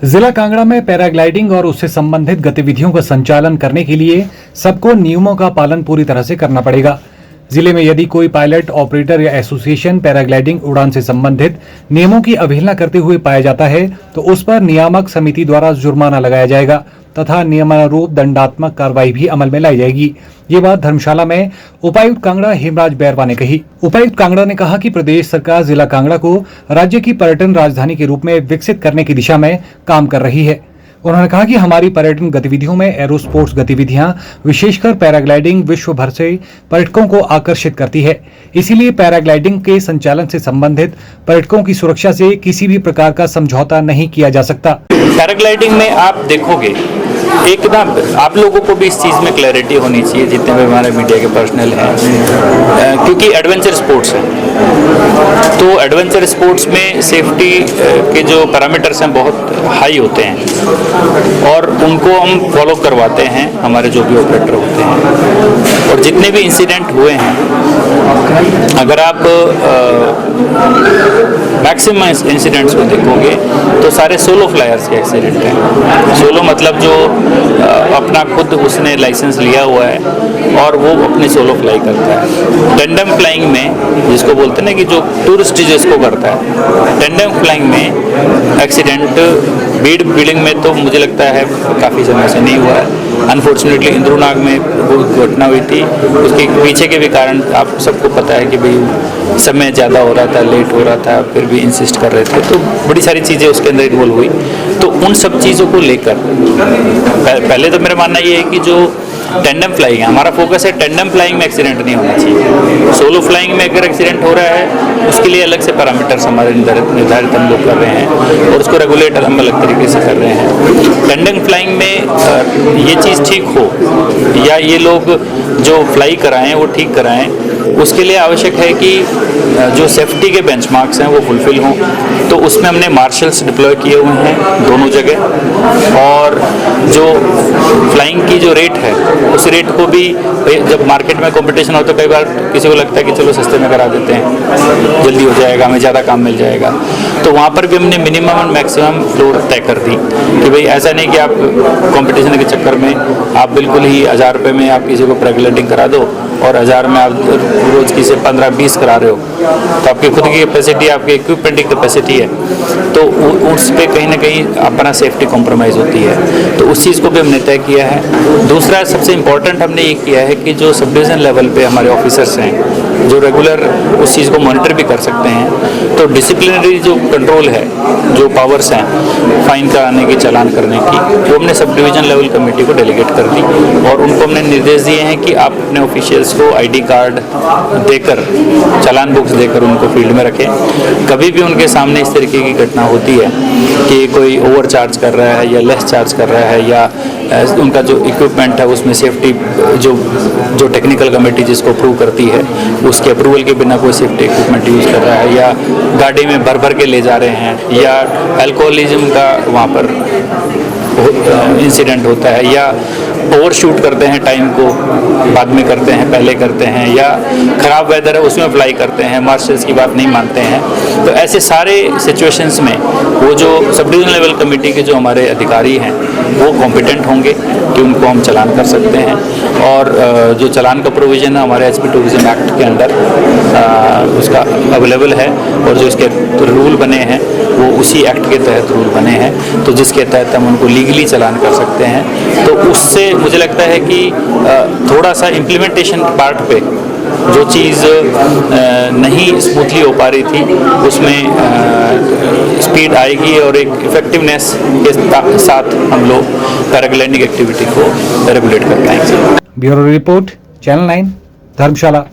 जिला कांगड़ा में पैराग्लाइडिंग और उससे संबंधित गतिविधियों का संचालन करने के लिए सबको नियमों का पालन पूरी तरह से करना पड़ेगा। जिले में यदि कोई पायलट, ऑपरेटर या एसोसिएशन पैराग्लाइडिंग उड़ान से संबंधित नियमों की अवहेलना करते हुए पाया जाता है तो उस पर नियामक समिति द्वारा जुर्माना लगाया जाएगा तथा नियमानुरूप दंडात्मक कार्रवाई भी अमल में लाई जाएगी। ये बात धर्मशाला में उपायुक्त कांगड़ा हेमराज बैरवा ने कही। उपायुक्त कांगड़ा ने कहा कि प्रदेश सरकार जिला कांगड़ा को राज्य की पर्यटन राजधानी के रूप में विकसित करने की दिशा में काम कर रही है। उन्होंने कहा कि हमारी पर्यटन गतिविधियों में एरो स्पोर्ट्स गतिविधियां, विशेषकर पैराग्लाइडिंग, विश्व भर से पर्यटकों को आकर्षित करती है। इसीलिए पैराग्लाइडिंग के संचालन से संबंधित पर्यटकों की सुरक्षा से किसी भी प्रकार का समझौता नहीं किया जा सकता। पैराग्लाइडिंग में आप देखोगे एक ना, आप लोगों को भी इस चीज़ में क्लैरिटी होनी चाहिए, जितने भी हमारे मीडिया के पर्सनल हैं, क्योंकि एडवेंचर स्पोर्ट्स है। तो एडवेंचर स्पोर्ट्स में सेफ्टी के जो पैरामीटर्स हैं बहुत हाई होते हैं और उनको हम फॉलो करवाते हैं हमारे जो भी ऑपरेटर होते हैं। और जितने भी इंसिडेंट हुए हैं, अगर आप मैक्सिमम इंसिडेंट्स को देखोगे तो सारे सोलो फ्लायर्स के एक्सीडेंट हैं। सोलो मतलब जो अपना खुद उसने लाइसेंस लिया हुआ है और वो अपने सोलो फ्लाई करता है। टेंडम फ्लाइंग में जिसको बोलते हैं ना, कि जो टूरिस्ट जिसको करता है, टेंडम फ्लाइंग में एक्सीडेंट बीड बिल्डिंग में तो मुझे लगता है काफ़ी समय से नहीं हुआ है। अनफॉर्चुनेटली इंद्रुनाग में वो घटना हुई थी, उसके पीछे के भी कारण आप सबको पता है कि भाई समय ज़्यादा हो रहा था, लेट हो रहा था, फिर भी इंसिस्ट कर रहे थे, तो बड़ी सारी चीज़ें उसके अंदर इन्वॉल्व हुई। तो उन सब चीज़ों को लेकर पहले तो मेरा मानना ये है कि जो टेंडम फ्लाइंग है, हमारा फोकस है टेंडम फ्लाइंग में एक्सीडेंट नहीं होना चाहिए। सोलो फ्लाइंग में अगर एक्सीडेंट हो रहा है उसके लिए अलग से पैरामीटर्स हमारे निर्धारित हम लोग कर रहे हैं और उसको रेगुलेट हम अलग तरीके से कर रहे हैं। टेंडम फ्लाइंग में ये चीज़ ठीक हो या ये लोग जो फ्लाई कराएं वो ठीक कराएं, उसके लिए आवश्यक है कि जो सेफ्टी के बेंचमार्क्स हैं वो फुलफिल हों। तो उसमें हमने मार्शल्स डिप्लॉय किए हुए हैं दोनों जगह, और जो फ्लाइंग की जो रेट है उस रेट को भी, जब मार्केट में कंपटीशन हो तो कई बार किसी को लगता है कि चलो सस्ते में करा देते हैं, जल्दी हो जाएगा, हमें ज़्यादा काम मिल जाएगा। तो वहाँ पर भी हमने मिनिमम और मैक्सिमम फ्लोर तय कर दी कि भाई ऐसा नहीं कि आप कंपटीशन के चक्कर में आप बिल्कुल ही 1000 रुपये में आप किसी को पैराग्लाइडिंग करा दो और 1000 में आप रोज़ की से 15-20 करा रहे हो, तो आपकी खुद की कैपेसिटी, आपकी इक्विपमेंट की कैपेसिटी है, तो उस पर कहीं ना कहीं अपना सेफ्टी कॉम्प्रोमाइज़ होती है। तो उस चीज़ को भी हमने तय किया है। दूसरा सबसे इम्पॉर्टेंट हमने ये किया है कि जो सब डिवीज़न लेवल पे हमारे ऑफिसर्स हैं जो रेगुलर उस चीज़ को मॉनिटर भी कर सकते हैं, तो डिसिप्लिनरी जो कंट्रोल है, जो पावर्स हैं फाइन कराने की, चालान करने की, वो हमने सब डिवीज़न लेवल कमेटी को डेलीगेट कर दी और उनको हमने निर्देश दिए हैं कि आप अपने ऑफिशियल्स को ID कार्ड देकर, चालान बुक्स देकर उनको फील्ड में रखें। कभी भी उनके सामने इस तरीके की घटना होती है कि कोई ओवर चार्ज कर रहा है या लेस चार्ज कर रहा है या उनका जो इक्विपमेंट है उसमें सेफ्टी जो टेक्निकल कमेटी जिसको अप्रूव करती है उसके अप्रूवल के बिना कोई सेफ्टी इक्विपमेंट यूज़ कर रहा है या गाड़ी में भर भर के ले जा रहे हैं या अल्कोहलिज्म का वहाँ पर इंसिडेंट होता है या ओवर शूट करते हैं, टाइम को बाद में करते हैं, पहले करते हैं, या ख़राब वेदर है उसमें फ्लाई करते हैं, मार्शल्स की बात नहीं मानते हैं, तो ऐसे सारे सिचुएशंस में वो जो सब डिवीजन लेवल कमेटी के जो हमारे अधिकारी हैं वो कॉम्पिटेंट होंगे कि उनको हम चालान कर सकते हैं। और जो चालान का प्रोविज़न है हमारे HP टूरिज्म एक्ट के अंडर उसका अवेलेबल है और जो इसके रूल बने हैं वो उसी एक्ट के तहत रूल बने हैं, तो जिसके तहत हम उनको लीगली चालान कर सकते हैं। तो उससे मुझे लगता है कि थोड़ा सा इम्प्लीमेंटेशन पार्ट पे जो चीज़ नहीं स्मूथली हो पा रही थी उसमें स्पीड आएगी और एक इफेक्टिवनेस के साथ हम लोग पैराग्लाइडिंग एक्टिविटी को रेगुलेट कर पाएंगे। ब्यूरो रिपोर्ट, चैनल 9, धर्मशाला।